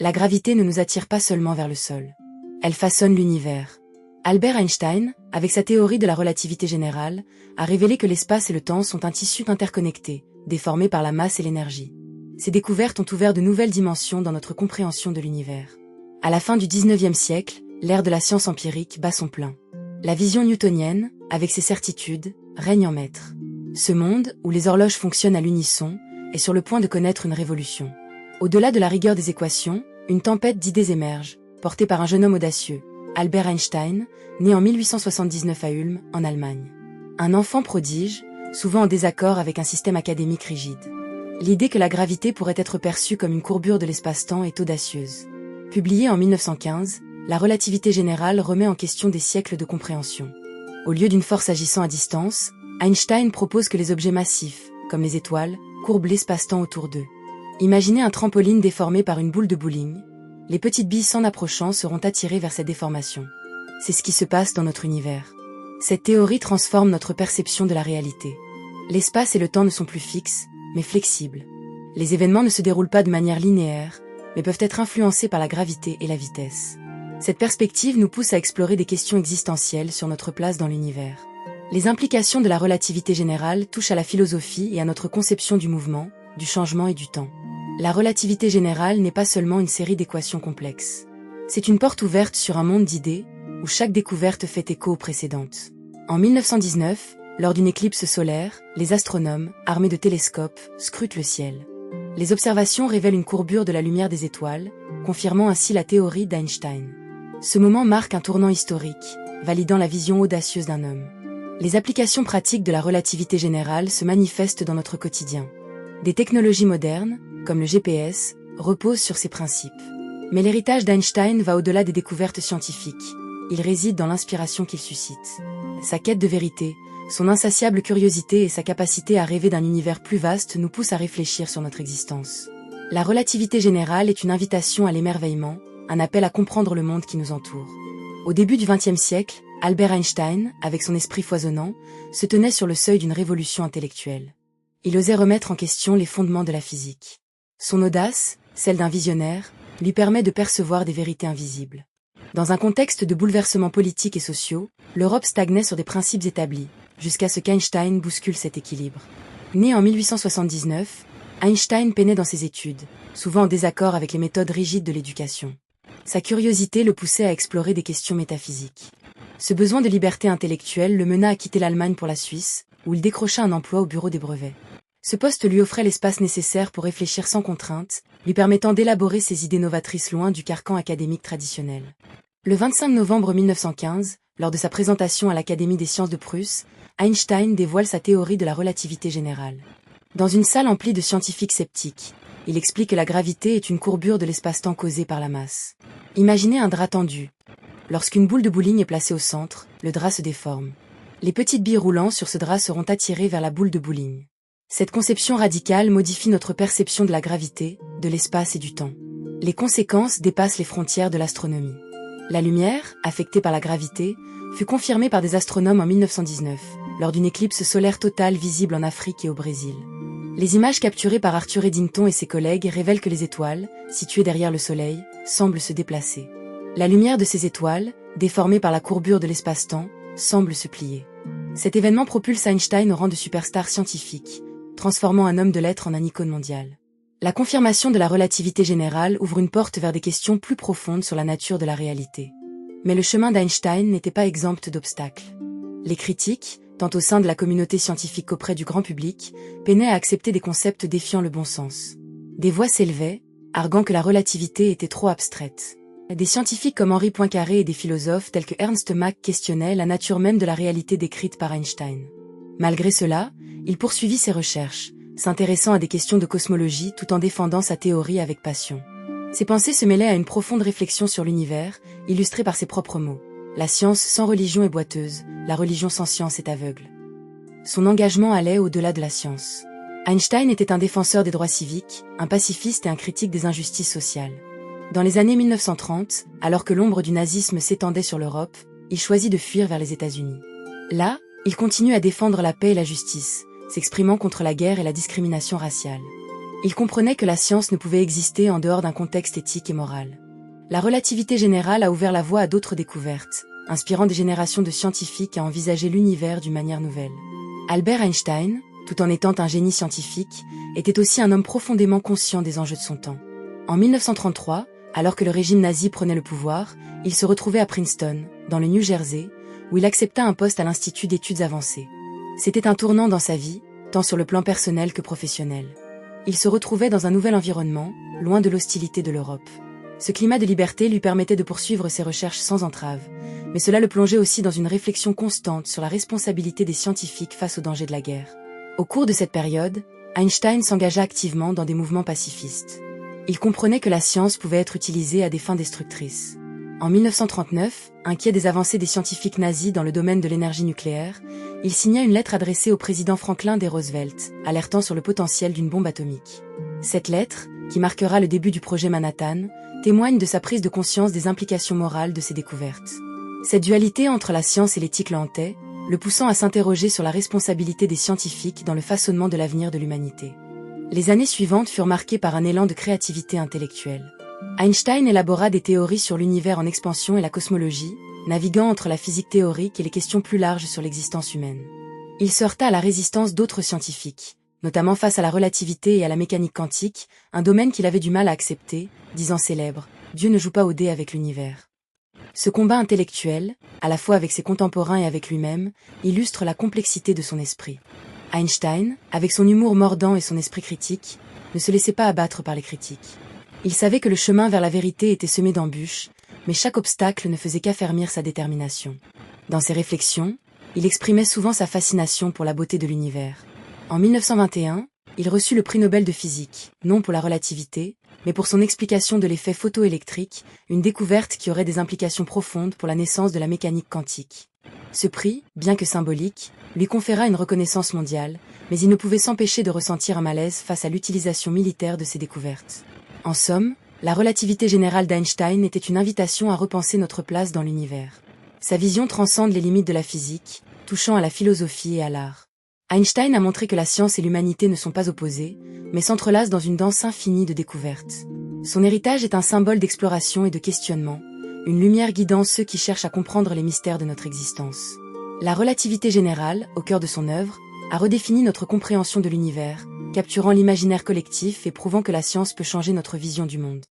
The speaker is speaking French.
La gravité ne nous attire pas seulement vers le sol. Elle façonne l'univers. Albert Einstein, avec sa théorie de la relativité générale, a révélé que l'espace et le temps sont un tissu interconnecté, déformé par la masse et l'énergie. Ces découvertes ont ouvert de nouvelles dimensions dans notre compréhension de l'univers. À la fin du XIXe siècle, l'ère de la science empirique bat son plein. La vision newtonienne, avec ses certitudes, règne en maître. Ce monde, où les horloges fonctionnent à l'unisson, est sur le point de connaître une révolution. Au-delà de la rigueur des équations, une tempête d'idées émerge, portée par un jeune homme audacieux, Albert Einstein, né en 1879 à Ulm, en Allemagne. Un enfant prodige, souvent en désaccord avec un système académique rigide. L'idée que la gravité pourrait être perçue comme une courbure de l'espace-temps est audacieuse. Publiée en 1915, la relativité générale remet en question des siècles de compréhension. Au lieu d'une force agissant à distance, Einstein propose que les objets massifs, comme les étoiles, courbent l'espace-temps autour d'eux. Imaginez un trampoline déformé par une boule de bowling. Les petites billes s'en approchant seront attirées vers cette déformation. C'est ce qui se passe dans notre univers. Cette théorie transforme notre perception de la réalité. L'espace et le temps ne sont plus fixes, mais flexibles. Les événements ne se déroulent pas de manière linéaire, mais peuvent être influencés par la gravité et la vitesse. Cette perspective nous pousse à explorer des questions existentielles sur notre place dans l'univers. Les implications de la relativité générale touchent à la philosophie et à notre conception du mouvement, du changement et du temps. La relativité générale n'est pas seulement une série d'équations complexes. C'est une porte ouverte sur un monde d'idées, où chaque découverte fait écho aux précédentes. En 1919, lors d'une éclipse solaire, les astronomes, armés de télescopes, scrutent le ciel. Les observations révèlent une courbure de la lumière des étoiles, confirmant ainsi la théorie d'Einstein. Ce moment marque un tournant historique, validant la vision audacieuse d'un homme. Les applications pratiques de la relativité générale se manifestent dans notre quotidien. Des technologies modernes, comme le GPS, reposent sur ces principes. Mais l'héritage d'Einstein va au-delà des découvertes scientifiques. Il réside dans l'inspiration qu'il suscite. Sa quête de vérité, son insatiable curiosité et sa capacité à rêver d'un univers plus vaste nous poussent à réfléchir sur notre existence. La relativité générale est une invitation à l'émerveillement, un appel à comprendre le monde qui nous entoure. Au début du XXe siècle, Albert Einstein, avec son esprit foisonnant, se tenait sur le seuil d'une révolution intellectuelle. Il osait remettre en question les fondements de la physique. Son audace, celle d'un visionnaire, lui permet de percevoir des vérités invisibles. Dans un contexte de bouleversements politiques et sociaux, l'Europe stagnait sur des principes établis, jusqu'à ce qu'Einstein bouscule cet équilibre. Né en 1879, Einstein peinait dans ses études, souvent en désaccord avec les méthodes rigides de l'éducation. Sa curiosité le poussait à explorer des questions métaphysiques. Ce besoin de liberté intellectuelle le mena à quitter l'Allemagne pour la Suisse, où il décrocha un emploi au bureau des brevets. Ce poste lui offrait l'espace nécessaire pour réfléchir sans contrainte, lui permettant d'élaborer ses idées novatrices loin du carcan académique traditionnel. Le 25 novembre 1915, lors de sa présentation à l'Académie des sciences de Prusse, Einstein dévoile sa théorie de la relativité générale. Dans une salle emplie de scientifiques sceptiques, il explique que la gravité est une courbure de l'espace-temps causée par la masse. Imaginez un drap tendu. Lorsqu'une boule de bowling est placée au centre, le drap se déforme. Les petites billes roulant sur ce drap seront attirées vers la boule de bowling. Cette conception radicale modifie notre perception de la gravité, de l'espace et du temps. Les conséquences dépassent les frontières de l'astronomie. La lumière, affectée par la gravité, fut confirmée par des astronomes en 1919, lors d'une éclipse solaire totale visible en Afrique et au Brésil. Les images capturées par Arthur Eddington et ses collègues révèlent que les étoiles, situées derrière le Soleil, semblent se déplacer. La lumière de ces étoiles, déformée par la courbure de l'espace-temps, semble se plier. Cet événement propulse Einstein au rang de superstar scientifique, transformant un homme de lettres en un icône mondial. La confirmation de la relativité générale ouvre une porte vers des questions plus profondes sur la nature de la réalité. Mais le chemin d'Einstein n'était pas exempt d'obstacles. Les critiques, tant au sein de la communauté scientifique qu'auprès du grand public, peinaient à accepter des concepts défiant le bon sens. Des voix s'élevaient, arguant que la relativité était trop abstraite. Des scientifiques comme Henri Poincaré et des philosophes tels que Ernst Mach questionnaient la nature même de la réalité décrite par Einstein. Malgré cela, il poursuivit ses recherches, s'intéressant à des questions de cosmologie tout en défendant sa théorie avec passion. Ses pensées se mêlaient à une profonde réflexion sur l'univers, illustrée par ses propres mots. La science sans religion est boiteuse, la religion sans science est aveugle. Son engagement allait au-delà de la science. Einstein était un défenseur des droits civiques, un pacifiste et un critique des injustices sociales. Dans les années 1930, alors que l'ombre du nazisme s'étendait sur l'Europe, il choisit de fuir vers les États-Unis. Là, il continue à défendre la paix et la justice, s'exprimant contre la guerre et la discrimination raciale. Il comprenait que la science ne pouvait exister en dehors d'un contexte éthique et moral. La relativité générale a ouvert la voie à d'autres découvertes, inspirant des générations de scientifiques à envisager l'univers d'une manière nouvelle. Albert Einstein, tout en étant un génie scientifique, était aussi un homme profondément conscient des enjeux de son temps. En 1933, alors que le régime nazi prenait le pouvoir, il se retrouvait à Princeton, dans le New Jersey, où il accepta un poste à l'Institut d'études avancées. C'était un tournant dans sa vie, tant sur le plan personnel que professionnel. Il se retrouvait dans un nouvel environnement, loin de l'hostilité de l'Europe. Ce climat de liberté lui permettait de poursuivre ses recherches sans entrave, mais cela le plongeait aussi dans une réflexion constante sur la responsabilité des scientifiques face aux dangers de la guerre. Au cours de cette période, Einstein s'engagea activement dans des mouvements pacifistes. Il comprenait que la science pouvait être utilisée à des fins destructrices. En 1939, inquiet des avancées des scientifiques nazis dans le domaine de l'énergie nucléaire, il signa une lettre adressée au président Franklin D. Roosevelt, alertant sur le potentiel d'une bombe atomique. Cette lettre, qui marquera le début du projet Manhattan, témoigne de sa prise de conscience des implications morales de ses découvertes. Cette dualité entre la science et l'éthique le hantait, le poussant à s'interroger sur la responsabilité des scientifiques dans le façonnement de l'avenir de l'humanité. Les années suivantes furent marquées par un élan de créativité intellectuelle. Einstein élabora des théories sur l'univers en expansion et la cosmologie, naviguant entre la physique théorique et les questions plus larges sur l'existence humaine. Il se heurta à la résistance d'autres scientifiques, notamment face à la relativité et à la mécanique quantique, un domaine qu'il avait du mal à accepter, disant célèbre « Dieu ne joue pas au dé avec l'univers ». Ce combat intellectuel, à la fois avec ses contemporains et avec lui-même, illustre la complexité de son esprit. Einstein, avec son humour mordant et son esprit critique, ne se laissait pas abattre par les critiques. Il savait que le chemin vers la vérité était semé d'embûches, mais chaque obstacle ne faisait qu'affermir sa détermination. Dans ses réflexions, il exprimait souvent sa fascination pour la beauté de l'univers. En 1921, il reçut le prix Nobel de physique, non pour la relativité, mais pour son explication de l'effet photoélectrique, une découverte qui aurait des implications profondes pour la naissance de la mécanique quantique. Ce prix, bien que symbolique, lui conféra une reconnaissance mondiale, mais il ne pouvait s'empêcher de ressentir un malaise face à l'utilisation militaire de ses découvertes. En somme, la relativité générale d'Einstein était une invitation à repenser notre place dans l'univers. Sa vision transcende les limites de la physique, touchant à la philosophie et à l'art. Einstein a montré que la science et l'humanité ne sont pas opposées, mais s'entrelacent dans une danse infinie de découvertes. Son héritage est un symbole d'exploration et de questionnement, une lumière guidant ceux qui cherchent à comprendre les mystères de notre existence. La relativité générale, au cœur de son œuvre, a redéfini notre compréhension de l'univers, capturant l'imaginaire collectif et prouvant que la science peut changer notre vision du monde.